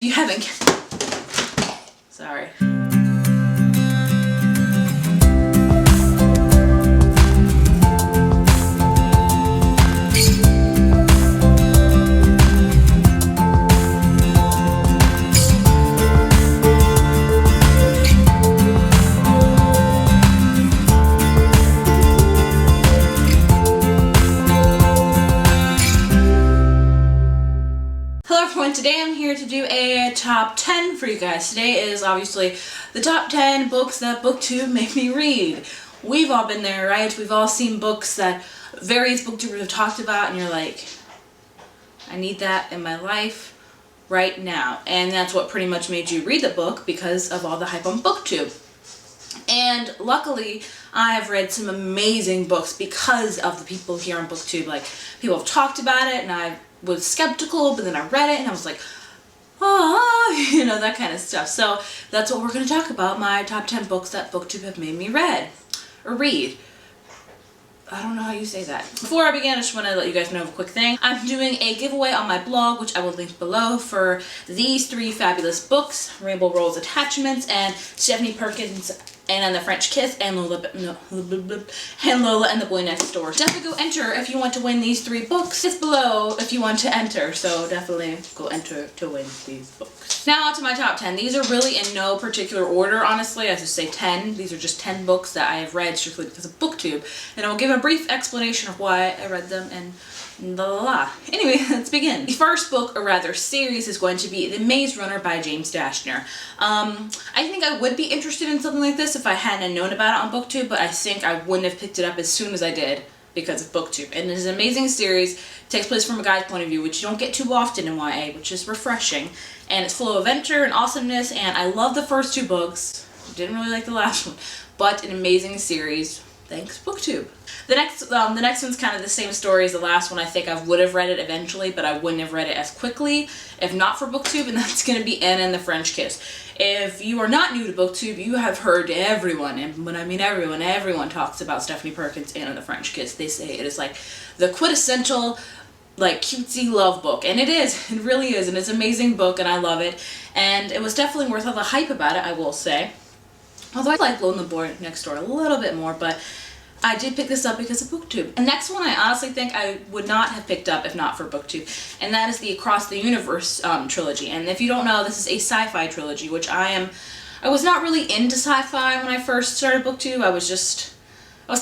You haven't. Sorry. Today I'm here to do a top 10 for you guys. Today is obviously the top 10 books that Booktube made me read. We've all been there, right? We've all seen books that various booktubers have talked about and you're like, I need that in my life right now. And that's what pretty much made you read the book, because of all the hype on Booktube. And luckily, I have read some amazing books because of the people here on Booktube. Like, people have talked about it and I was skeptical, but then I read it and I was like, oh, you know, that kind of stuff. So that's what we're going to talk about, my top 10 books that Booktube have made me read. I don't know how you say that. Before I begin, I just want to let you guys know of a quick thing. I'm doing a giveaway on my blog, which I will link below, for these 3 fabulous books: Rainbow Rose Attachments, and Stephanie Perkins and the French Kiss, and Lola and the Boy Next Door. Definitely go enter if you want to win these 3 books. It's below if you want to enter, so definitely go enter to win these books. Now on to my top 10. These are really in no particular order, honestly. I just say 10. These are just 10 books that I have read strictly because of Booktube, and I will give a brief explanation of why I read them and Anyway, let's begin. The first book, or rather series, is going to be The Maze Runner by James Dashner. I think I would be interested in something like this if I hadn't known about it on Booktube, but I think I wouldn't have picked it up as soon as I did because of Booktube. And it is an amazing series. It takes place from a guy's point of view, which you don't get too often in YA, which is refreshing. And it's full of adventure and awesomeness, and I love the first 2 books. Didn't really like the last one, but an amazing series. Thanks, Booktube. The next one's kind of the same story as the last one. I think I would have read it eventually, but I wouldn't have read it as quickly if not for Booktube, and that's going to be Anna and the French Kiss. If you are not new to Booktube, you have heard everyone, and when I mean everyone talks about Stephanie Perkins' Anna and the French Kiss. They say it is like the quintessential, like, cutesy love book, and it is. It really is, and it's an amazing book, and I love it, and it was definitely worth all the hype about it, I will say. Although I like Lola and the Boy Next Door a little bit more, but I did pick this up because of Booktube. The next one I honestly think I would not have picked up if not for Booktube, and that is the Across the Universe trilogy. And if you don't know, this is a sci-fi trilogy, which I was not really into sci-fi when I first started Booktube. I was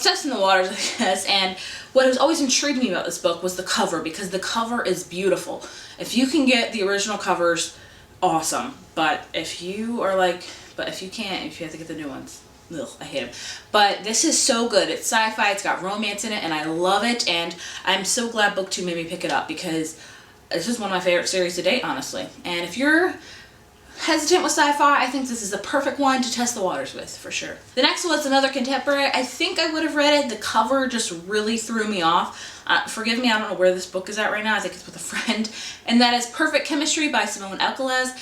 testing the waters, I guess, and what has always intrigued me about this book was the cover, because the cover is beautiful. If you can get the original covers, awesome. But if you can't, if you have to get the new ones, ugh, I hate them. But this is so good. It's sci-fi, it's got romance in it, and I love it, and I'm so glad Booktube made me pick it up, because this is one of my favorite series to date, honestly. And if you're hesitant with sci-fi, I think this is the perfect one to test the waters with, for sure. The next one is another contemporary. I think I would have read it. The cover just really threw me off. Forgive me, I don't know where this book is at right now. I think it's with a friend. And that is Perfect Chemistry by Simone Alcalez.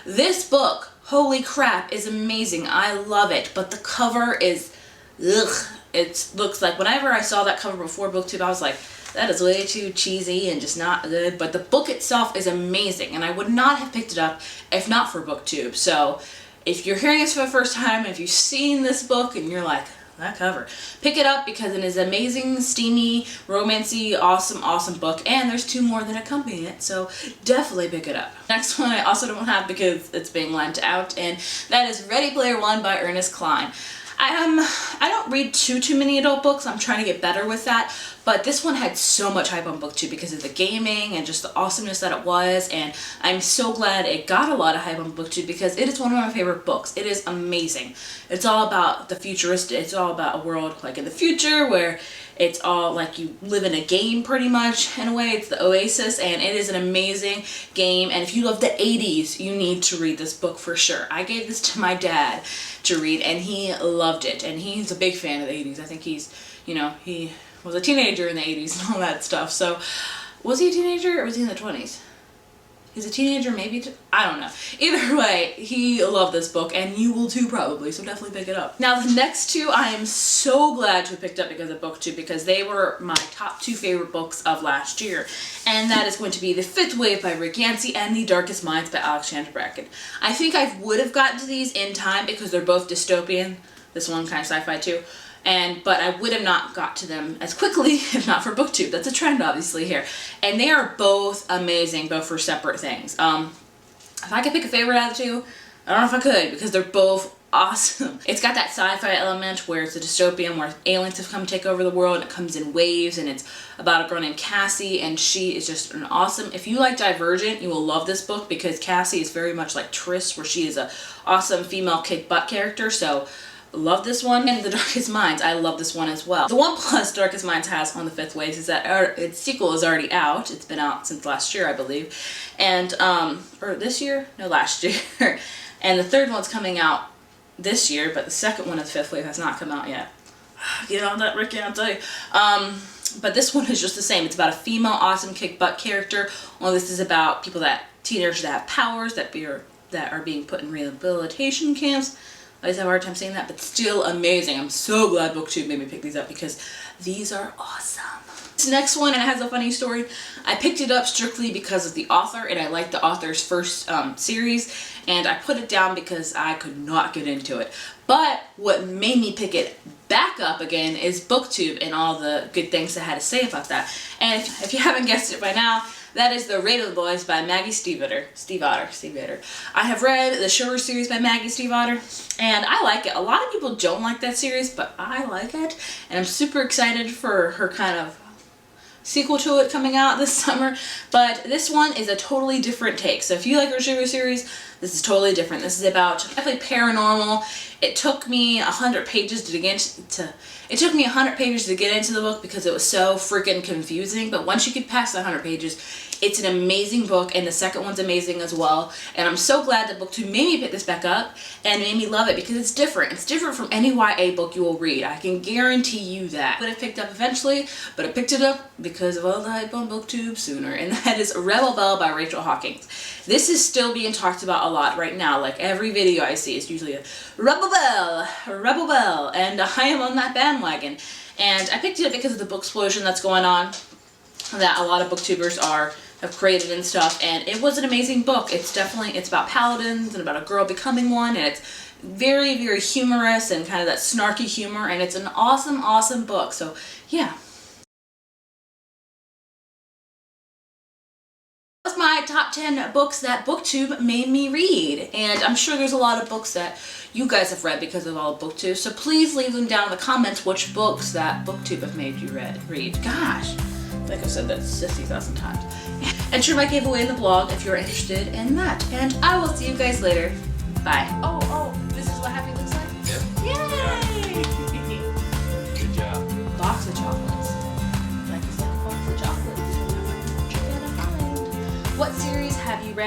This book, holy crap, is amazing. I love it, but the cover is, ugh. It looks like, whenever I saw that cover before Booktube, I was like, that is way too cheesy and just not good. But the book itself is amazing, and I would not have picked it up if not for Booktube. So if you're hearing this for the first time, if you've seen this book and you're like, that cover, pick it up, because it is an amazing, steamy, romancy, awesome book, and there's 2 more that accompany it, so definitely pick it up. Next one I also don't have because it's being lent out, and that is Ready Player One by Ernest Cline. I don't read too many adult books. I'm trying to get better with that, but this one had so much hype on Booktube because of the gaming and just the awesomeness that it was, and I'm so glad it got a lot of hype on Booktube because it is one of my favorite books. It is amazing. It's all about the futuristic, it's all about a world like in the future where it's all like you live in a game pretty much, in a way. It's the Oasis, and it is an amazing game, and if you love the 80s, you need to read this book for sure. I gave this to my dad to read, and he loved it, and he's a big fan of the 80s. I think he's, you know, he was a teenager in the 80s and all that stuff. So was he a teenager or was he in the 20s? He's a teenager, maybe, I don't know. Either way, he loved this book, and you will too probably, so definitely pick it up. Now the next two I am so glad to have picked up because of Booktube, because they were my top 2 favorite books of last year. And that is going to be The Fifth Wave by Rick Yancey and The Darkest Minds by Alexandra Bracken. I think I would have gotten to these in time because they're both dystopian. This one kind of sci-fi too. But I would have not got to them as quickly if not for Booktube. That's a trend obviously here. And they are both amazing, both for separate things. If I could pick a favorite out of the two, I don't know if I could because they're both awesome. It's got that sci-fi element where it's a dystopian where aliens have come to take over the world and it comes in waves, and it's about a girl named Cassie, and she is just an awesome, if you like Divergent, you will love this book because Cassie is very much like Tris, where she is a awesome female kick butt character. So love this one. And The Darkest Minds, I love this one as well. The one plus Darkest Minds has on The Fifth Wave is that its sequel is already out. It's been out since last year, I believe. And, or this year? No, last year. And the third one's coming out this year, but the second one of The Fifth Wave has not come out yet. Get on that, Ricky, I'll tell you. But this one is just the same. It's about a female awesome kick butt character. Well, this is about teenagers that have powers that are being put in rehabilitation camps. I just have a hard time saying that, but still amazing. I'm so glad Booktube made me pick these up because these are awesome. This next one, and it has a funny story. I picked it up strictly because of the author, and I liked the author's first series, and I put it down because I could not get into it. But what made me pick it back up again is Booktube and all the good things I had to say about that. And if you haven't guessed it by now, that is The Raven Boys by Maggie Stiefvater. I have read the Sugar series by Maggie Stiefvater, and I like it. A lot of people don't like that series, but I like it, and I'm super excited for her kind of sequel to it coming out this summer. But this one is a totally different take. So if you like her Sugar series, this is totally different. This is about definitely paranormal. It took me 100 pages to get into the book because it was so freaking confusing. But once you get past the 100 pages, it's an amazing book, and the second one's amazing as well. And I'm so glad that Booktube made me pick this back up and made me love it because it's different. It's different from any YA book you will read. I can guarantee you that. But I picked up eventually, but I picked it up because of all the hype on Booktube sooner, and that is Rebel Belle by Rachel Hawkins. This is still being talked about a lot right now. Like every video I see is usually a Rebel Belle, and I am on that bandwagon. And I picked it up because of the book explosion that's going on, that a lot of booktubers have created and stuff, and it was an amazing book. It's about paladins and about a girl becoming one, and it's very, very humorous and kind of that snarky humor, and it's an awesome, awesome book. So yeah. That's my top 10 books that Booktube made me read, and I'm sure there's a lot of books that you guys have read because of all of Booktube, so please leave them down in the comments which books that Booktube have made you read. Gosh, like I've said that 60,000 times. Enter my giveaway in the blog if you're interested in that, and I will see you guys later. Bye. Oh, this is what happy looks like? Yep. Yay! Good job. Box of chocolates. Like a box of chocolates. What series have you read?